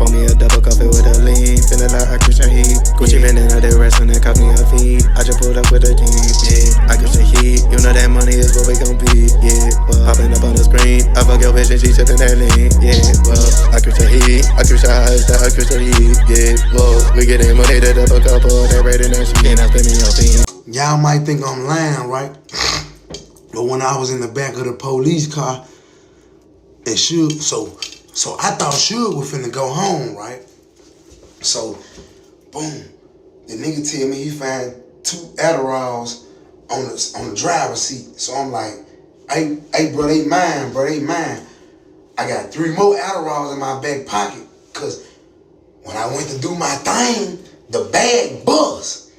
Pour me a double coffee with a lean, feeling like I Christian heat. Gucci man in the resting and cost me a fee. I just pulled up with a Jeep, yeah. I Christian heat, you know that money is what we gon' be, yeah. Well, popping up on the screen, I fuck your bitch and she sippin' that lean, yeah. Well, I Christian heat, I Christian highs, I Christian heat, yeah. Whoa, we get in money to double couple, they rating that shit, and I spend me on fiend. Y'all might think I'm lying, right? But when I was in the back of the police car, and Shugg, so I thought Shugg was finna go home, right? So, boom, the nigga tell me he found 2 Adderalls on the driver's seat. So I'm like, hey, bro, they mine, bro, they mine. I got 3 more Adderalls in my back pocket, cause when I went to do my thing, the bag buzzed.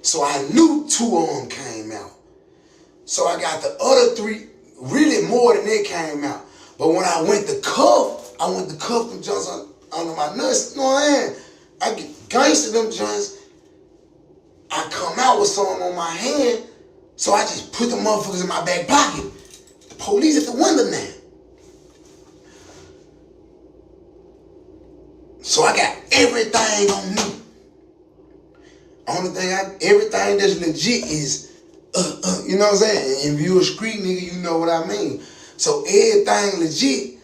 So I knew 2 of them came out. So I got the other 3, really more than they came out. But when I went to cuff them joints under my nuts, you know what I'm saying? I get gangster them joints. I come out with something on my hand, so I just put the motherfuckers in my back pocket. The police at the window now. So I got everything on me. Only thing everything that's legit is, you know what I'm saying? If you a street nigga, you know what I mean. So everything legit.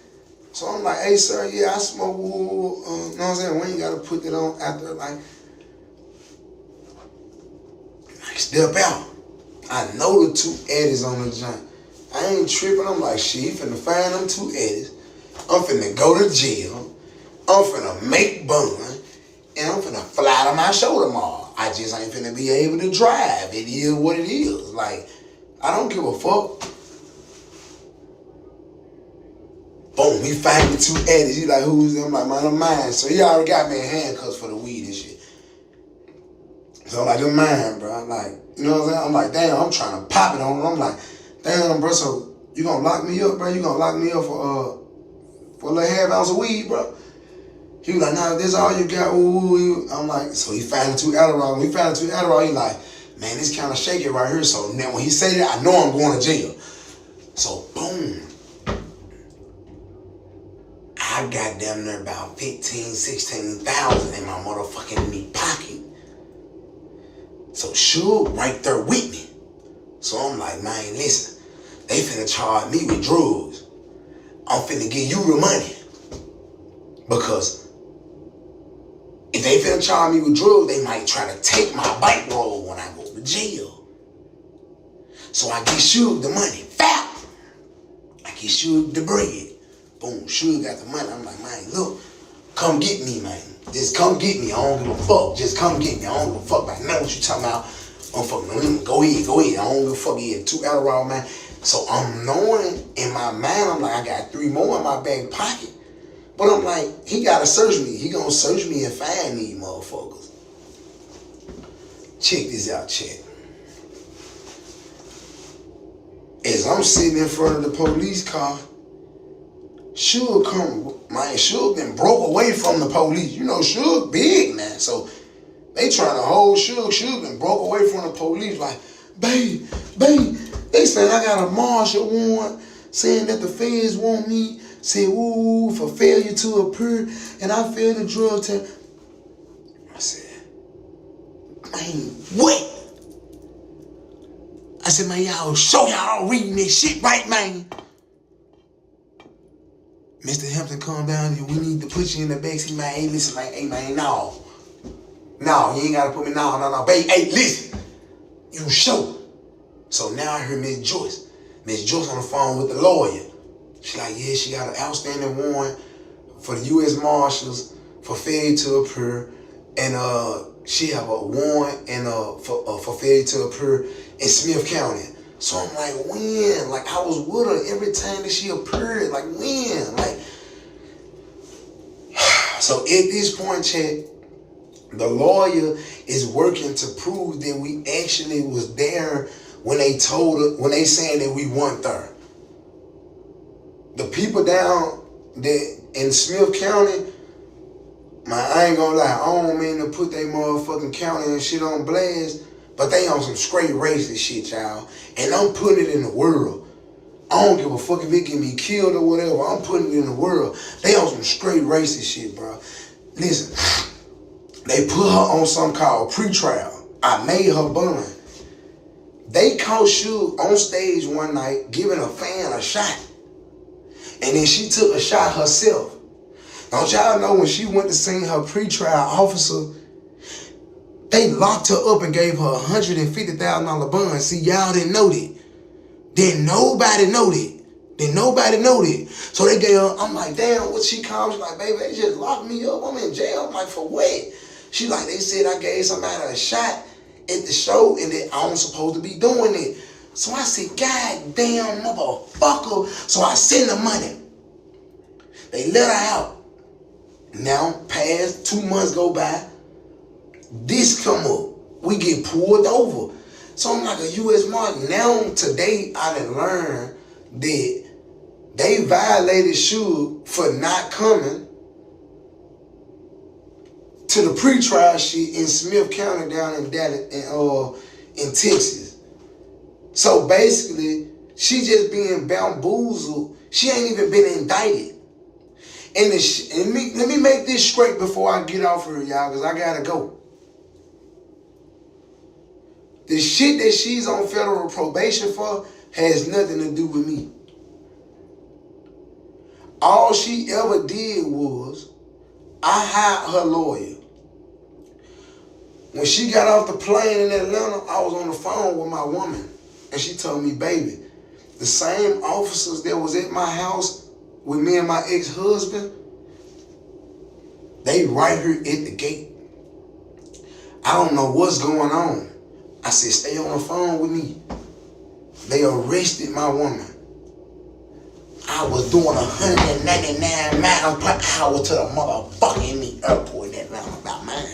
So I'm like, hey sir, yeah, I smoke weed. You know what I'm saying? We ain't gotta put that on after like step out. I know the 2 eddies on the joint. I ain't tripping. I'm like, shit, finna find them 2 eddies. I'm finna go to jail. I'm finna make bun. And I'm finna fly to my show tomorrow. I just ain't finna be able to drive. It is what it is. Like, I don't give a fuck. Boom, he found the 2 eddies. He like, who's them? I'm like, man, I'm mine. So he already got me in handcuffs for the weed and shit. So I'm like, you're mine, bro. I'm like, you know what I'm saying? I'm like, damn, I'm trying to pop it on him. I'm like, damn, bro, so you gonna lock me up, bro? You gonna lock me up for a little half ounce of weed, bro? He was like, nah, this all you got. Ooh. I'm like, so he found the 2 Adderall. When he found the 2 Adderall, he like, man, this kind of shaky right here. So now when he say that, I know I'm going to jail. So boom. I got damn near about 15,000, 16,000 in my motherfucking meat pocket. So Shugg right there with me. So I'm like, man, listen, they finna charge me with drugs. I'm finna give you the money. Because if they finna charge me with drugs, they might try to take my bankroll when I go to jail. So I give Shugg the money. Fap! I give Shugg the bread. Boom, Shugg got the money. I'm like, man, look, come get me, man. Just come get me. I don't give a fuck. Just come get me. I don't give a fuck about know what you talking about. I don't fucking know. Go ahead. I don't give a fuck. He had 2 Adderall, man. So I'm knowing in my mind, I'm like, I got 3 more in my back pocket. But I'm like, he gotta search me. He gonna search me and find these motherfuckers. Check this out, chat. As I'm sitting in front of the police car, Shugg been broke away from the police. You know, Shugg big now, so they trying to hold Shugg. Shugg been broke away from the police. Like, babe, they saying I got a martial warrant saying that the feds want me. Say, ooh, for failure to appear, and I failed the drug test. I said, man, what? I said, man, y'all show y'all reading this shit right, man. Mr. Hampton, calm down. We need to put you in the backseat, man. Hey, listen, man. Hey, man, no. No, you ain't got to put me, no. Babe, hey, listen. You show. So now I heard Miss Joyce. Miss Joyce on the phone with the lawyer. She like, yeah, she got an outstanding warrant for the U.S. Marshals for failure to appear, and she have a warrant and for failure to appear in Smith County. So I'm like, when? Like, I was with her every time that she appeared. Like, when? Like, so at this point, chat, the lawyer is working to prove that we actually was there when they told her, when they saying that we weren't there. The people down there in Smith County, man, I ain't gonna lie, I don't mean to put they motherfucking county and shit on blast, but they on some straight racist shit, y'all. And I'm putting it in the world. I don't give a fuck if it get me killed or whatever. I'm putting it in the world. They on some straight racist shit, bro. Listen, they put her on something called pre-trial. I made her bond. They caught Shugg on stage one night giving a fan a shot. And then she took a shot herself. Don't y'all know when she went to see her pre-trial officer, they locked her up and gave her $150,000 bond. See, y'all didn't know that. Didn't nobody know that. So they gave her, I'm like, damn, what she called? She's like, baby, they just locked me up. I'm in jail. I'm like, for what? She like, they said I gave somebody a shot at the show and that I was supposed to be doing it. So I said, God damn motherfucker. So I send the money. They let her out. Now, past 2 months go by. This come up. We get pulled over. So I'm like a U.S. Marshal. Now, today, I done learned that they violated Shugg for not coming to the pre-trial shit in Smith County down in Dallas in Texas. So basically, she just being bamboozled. She ain't even been indicted. And let me make this straight before I get off here, y'all, because I gotta go. The shit that she's on federal probation for has nothing to do with me. All she ever did was, I hired her lawyer. When she got off the plane in Atlanta, I was on the phone with my woman. And she told me, baby, the same officers that was at my house with me and my ex-husband, they right here at the gate. I don't know what's going on. I said, stay on the phone with me. They arrested my woman. I was doing 199 miles per hour to the motherfucking airport in Atlanta about mine.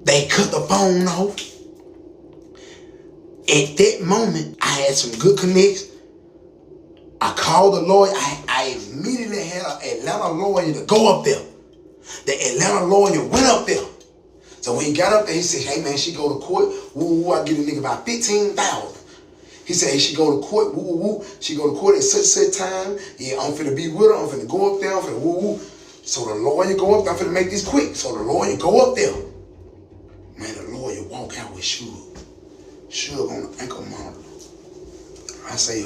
They cut the phone off. At that moment, I had some good connects. I called the lawyer. I immediately had an Atlanta lawyer to go up there. The Atlanta lawyer went up there. So when he got up there, he said, hey man, she go to court. Woo woo, I get a nigga about 15,000. He said, hey, she go to court. Woo woo woo. She go to court at such time. Yeah, I'm finna be with her. I'm finna go up there. I'm finna woo woo. So the lawyer go up there. I'm finna make this quick. So the lawyer go up there. Man, the lawyer walk out with Shugg. Shugg on the ankle monitor. I say,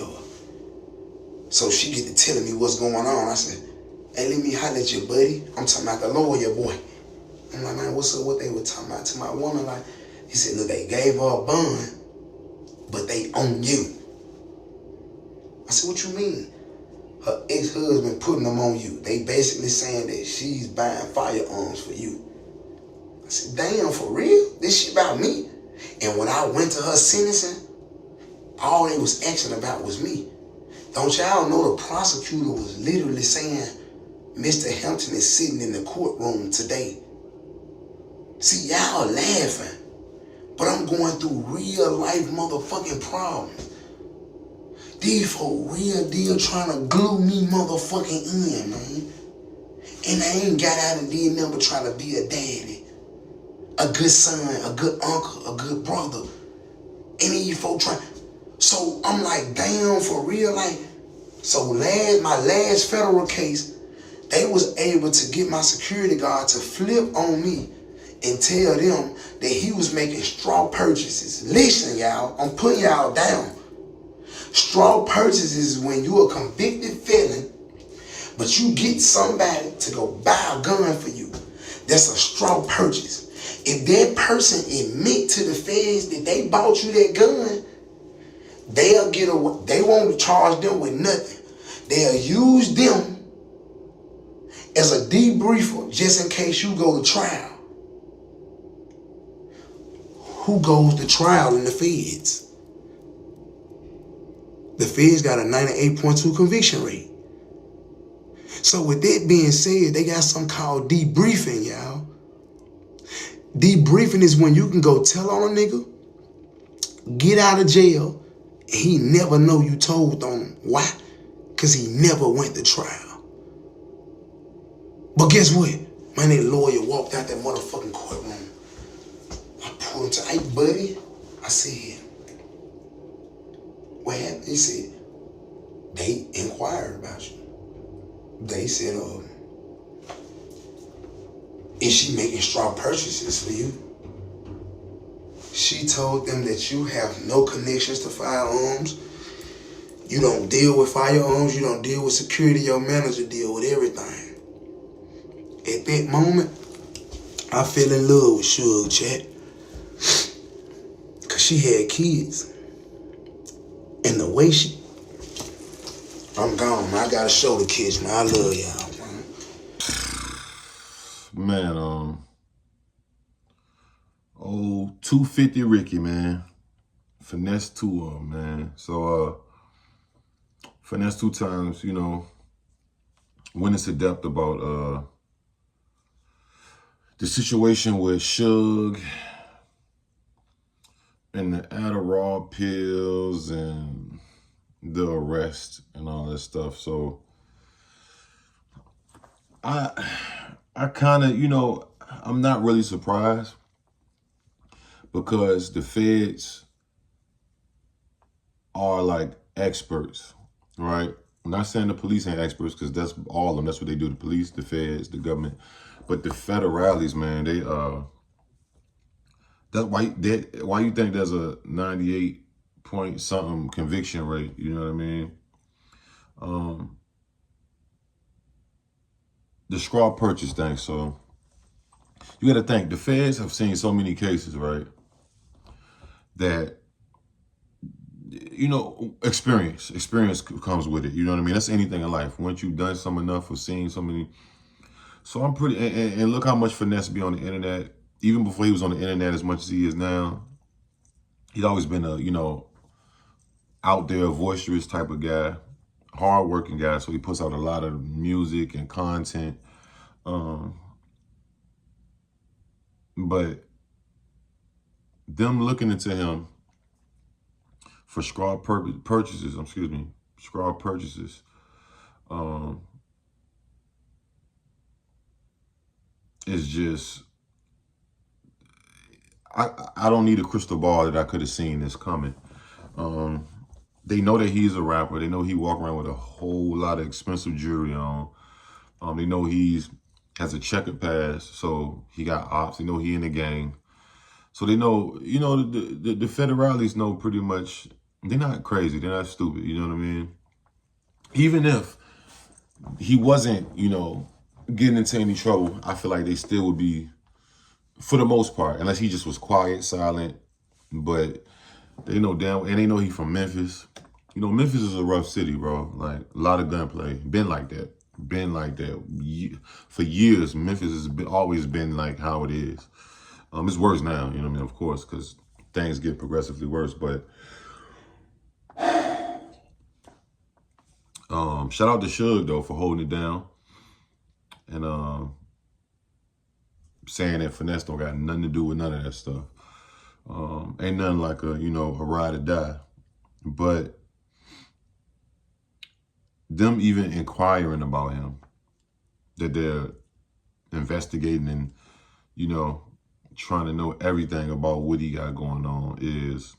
so she get to telling me what's going on. I said, hey, let me holler at you, buddy. I'm talking about the lawyer boy. I'm like, man, what's up? What they were talking about to my woman? Like, he said, look, they gave her a bond, but they own you. I said, what you mean? Her ex-husband putting them on you. They basically saying that she's buying firearms for you. I said, damn, for real? This shit about me? And when I went to her sentencing, all they was asking about was me. Don't y'all know the prosecutor was literally saying, Mr. Hampton is sitting in the courtroom today. See, y'all laughing, but I'm going through real life motherfucking problems. These for real deal trying to glue me motherfucking in, man. And I ain't got out and did nothing but try to be a daddy, a good son, a good uncle, a good brother. And these folks trying. So I'm like, damn, for real, like. So my last federal case, they was able to get my security guard to flip on me and tell them that he was making straw purchases. Listen, y'all, I'm putting y'all down. Straw purchases is when you're a convicted felon, but you get somebody to go buy a gun for you. That's a straw purchase. If that person admit to the feds that they bought you that gun, they'll get away. They won't charge them with nothing. They'll use them as a debriefer just in case you go to trial. Who goes to trial in the feds? The feds got a 98.2 conviction rate. So with that being said, they got something called debriefing, y'all. Debriefing is when you can go tell on a nigga, get out of jail, and he never know you told on him. Why? Because he never went to trial. But guess what? Man, that lawyer walked out that motherfucking courtroom. I pulled him to, hey, buddy. I said, what happened? He said, they inquired about you. they said, is she making straw purchases for you? She told them that you have no connections to firearms. You don't deal with firearms. You don't deal with security. Your manager deal with everything. At that moment, I fell in love with Shugg, chat. Cause she had kids. And the way I'm gone, man. I gotta show the kids, man. I love y'all, man. Man, old 250 Ricky, man. Finesse2, man. So, Finesse2Tymes, you know, went into depth about the situation with Shugg and the Adderall pills and the arrest and all that stuff. So I kind of, you know, I'm not really surprised because the feds are like experts, right? I'm not saying the police ain't experts because that's all of them. That's what they do, the police, the feds, the government. But the federales, man, they, that's why you think there's a 98 point something conviction rate, you know what I mean? The straw purchase thing, so you gotta think, the feds have seen so many cases, right? That, you know, experience comes with it, you know what I mean? That's anything in life. Once you've done some enough or seen so many, so I'm pretty, and look how much Finesse be on the internet. Even before he was on the internet as much as he is now, he'd always been a, you know, out there, boisterous type of guy, hard-working guy. So he puts out a lot of music and content. But them looking into him for straw purchases, is just, I don't need a crystal ball that I could have seen this coming. They know that he's a rapper. They know he walk around with a whole lot of expensive jewelry on. They know has a checkered past, so he got ops. They know he in the gang. So they know, you know, the federales know pretty much, they're not crazy. They're not stupid, you know what I mean? Even if he wasn't, you know, getting into any trouble, I feel like they still would be, for the most part, unless he just was quiet, silent. But they know damn, and they know he from Memphis. You know, Memphis is a rough city, bro. Like, a lot of gunplay. Been like that. For years, Memphis has always been like how it is. It's worse now, you know what I mean, of course, because things get progressively worse. But shout out to Shugg, though, for holding it down. And saying that Finesse don't got nothing to do with none of that stuff. Ain't nothing like a, you know, a ride or die. But them even inquiring about him, that they're investigating and, you know, trying to know everything about what he got going on is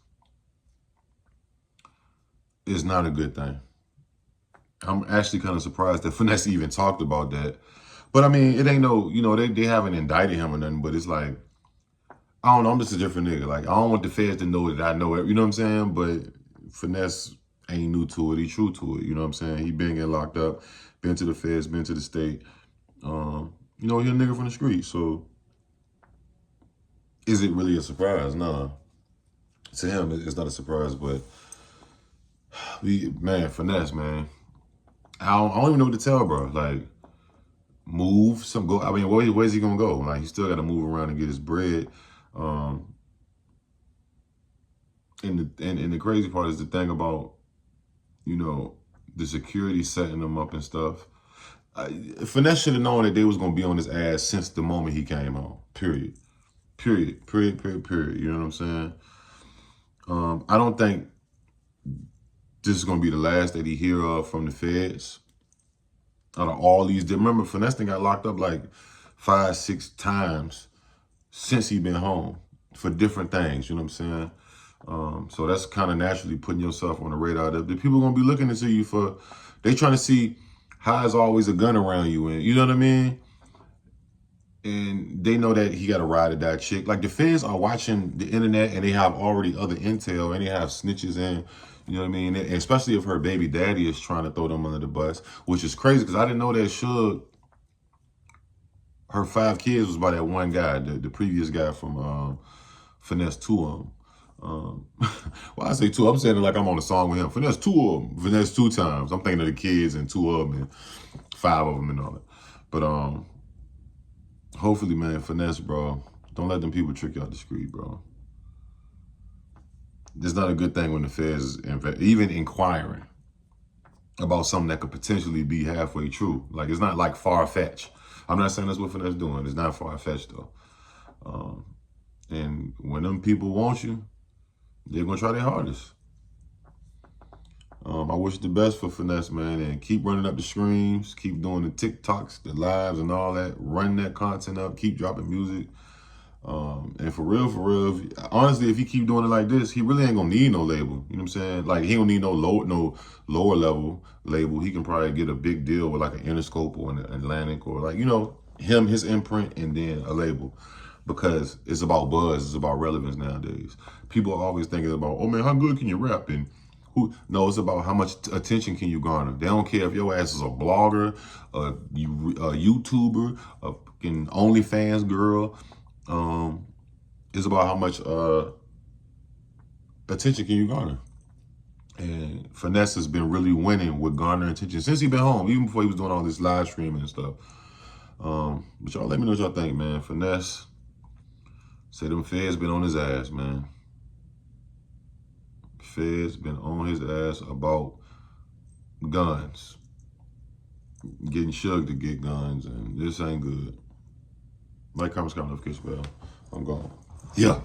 not a good thing. I'm actually kind of surprised that Finesse even talked about that. But I mean, it ain't no, you know, they haven't indicted him or nothing, but it's like, I don't know, I'm just a different nigga. Like, I don't want the feds to know that I know it, you know what I'm saying? But Finesse ain't new to it, he true to it, you know what I'm saying? He been getting locked up, been to the feds, been to the state. You know, he a nigga from the street, so is it really a surprise? Nah. To him, it's not a surprise, but man, Finesse, man. I don't even know what to tell, bro. Like, move, go. I mean, where's he gonna go? Like, he still got to move around and get his bread. And the crazy part is the thing about, you know, the security setting them up and stuff. Finesse should have known that they was gonna be on his ass since the moment he came home. Period. You know what I'm saying? I don't think this is gonna be the last that he hear of from the feds. Out of all these, remember, Finesse got locked up like 5-6 times since he been home for different things, you know what I'm saying? So that's kind of naturally putting yourself on the radar. The people gonna be looking into you for, they trying to see how is always a gun around you? And you know what I mean? And they know that he got a ride or die chick. Like the feds are watching the internet and they have already other intel and they have snitches in, you know what I mean? And especially if her baby daddy is trying to throw them under the bus, which is crazy because I didn't know that Shugg, her 5 kids was by that one guy, the previous guy from Finesse2Tymes. Well, I say 2, I'm saying it like I'm on a song with him. Finesse2Tymes. I'm thinking of the kids and 2 of them and 5 of them and all that. But hopefully, man, Finesse, bro. Don't let them people trick you out the street, bro. It's not a good thing when the feds is even inquiring about something that could potentially be halfway true. Like, it's not like far-fetched. I'm not saying that's what Finesse doing. It's not far-fetched, though. And when them people want you, they're going to try their hardest. I wish the best for Finesse, man, and keep running up the streams, keep doing the TikToks, the lives and all that, run that content up, keep dropping music. And for real, honestly, if he keep doing it like this, he really ain't gonna need no label. You know what I'm saying? Like, he don't need no lower level label. He can probably get a big deal with like an Interscope or an Atlantic or like, you know, his imprint and then a label. Because it's about buzz, it's about relevance nowadays. People are always thinking about, oh man, how good can you rap? And no, it's about how much attention can you garner. They don't care if your ass is a blogger, a YouTuber, a fucking OnlyFans girl. It's about how much attention can you garner. And Finesse has been really winning with garnering attention since he been home, even before he was doing all this live streaming and stuff. But y'all let me know what y'all think, man. Finesse say them feds been on his ass, man. Feds been on his ass about guns. Getting Shugg to get guns, and this ain't good. Like, comment, notification bell. I'm gone. Yeah.